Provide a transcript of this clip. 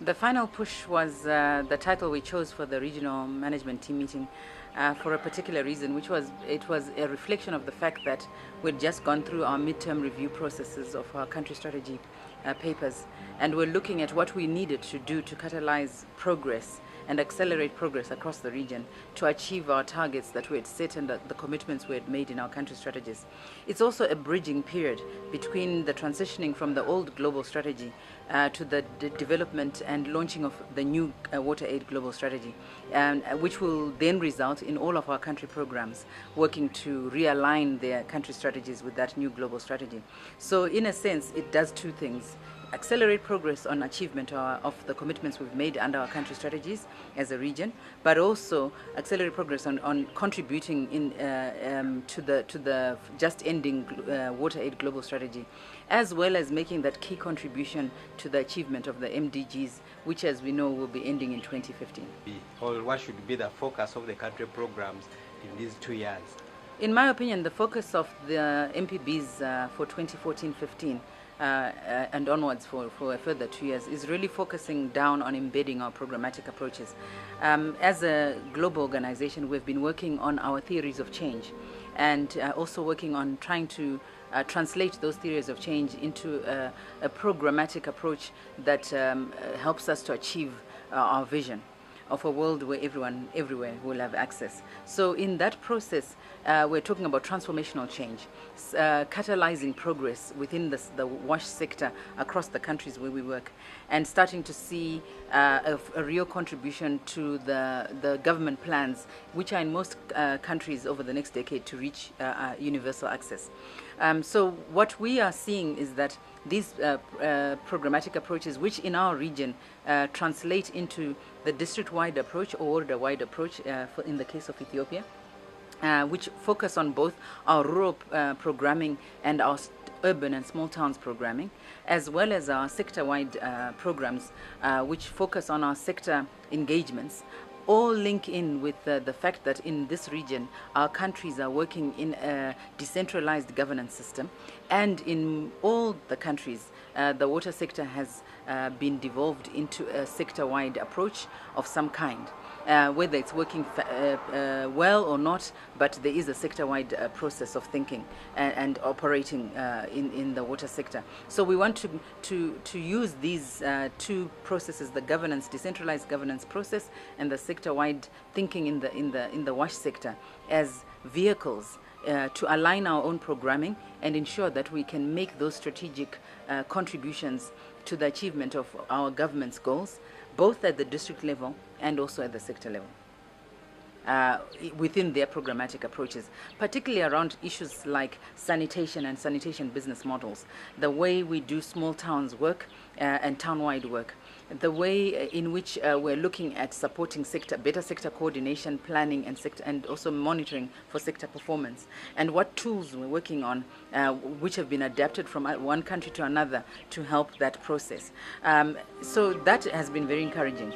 The final push was the title we chose for the regional management team meeting for a particular reason, which was it was a reflection of the fact that we'd just gone through our midterm review processes of our country strategy papers, and we're looking at what we needed to do to catalyze progress and accelerate progress across the region to achieve our targets that we had set and the commitments we had made in our country strategies. It's also a bridging period between the transitioning from the old global strategy to the development and launching of the new WaterAid Global Strategy, which will then result in all of our country programs working to realign their country strategies with that new global strategy. So in a sense, it does two things: accelerate progress on achievement of the commitments we've made under our country strategies as a region, but also accelerate progress on contributing to the just ending WaterAid Global Strategy, as well as making that key contribution to the achievement of the MDGs, which, as we know, will be ending in 2015. Or what should be the focus of the country programs in these 2 years? In my opinion, the focus of the MPBs for 2014-15 and onwards for a further 2 years is really focusing down on embedding our programmatic approaches. As a global organization, we've been working on our theories of change and also working on trying to translate those theories of change into a programmatic approach that helps us to achieve our vision of a world where everyone, everywhere, will have access. So in that process, we're talking about transformational change, catalyzing progress within the wash sector across the countries where we work, and starting to see a real contribution to the government plans, which are in most countries over the next decade to reach universal access. So what we are seeing is that these programmatic approaches, which in our region translate into the district-wide approach or order-wide approach in the case of Ethiopia, which focus on both our rural programming and our urban and small towns programming, as well as our sector-wide programs, which focus on our sector engagements, all link in with the fact that in this region, our countries are working in a decentralized governance system, and in all the countries, the water sector has been devolved into a sector-wide approach of some kind. Whether it's working well or not, but there is a sector-wide process of thinking and operating in the water sector. So we want to use these two processes: the governance, decentralized governance process, and the sector-wide thinking in the wash sector, as vehicles to align our own programming and ensure that we can make those strategic contributions to the achievement of our government's goals, both at the district level and also at the sector level, within their programmatic approaches, particularly around issues like sanitation and sanitation business models, the way we do small towns work and town-wide work, the way in which we're looking at supporting better sector coordination, planning, and also monitoring for sector performance, and what tools we're working on, which have been adapted from one country to another to help that process. So that has been very encouraging.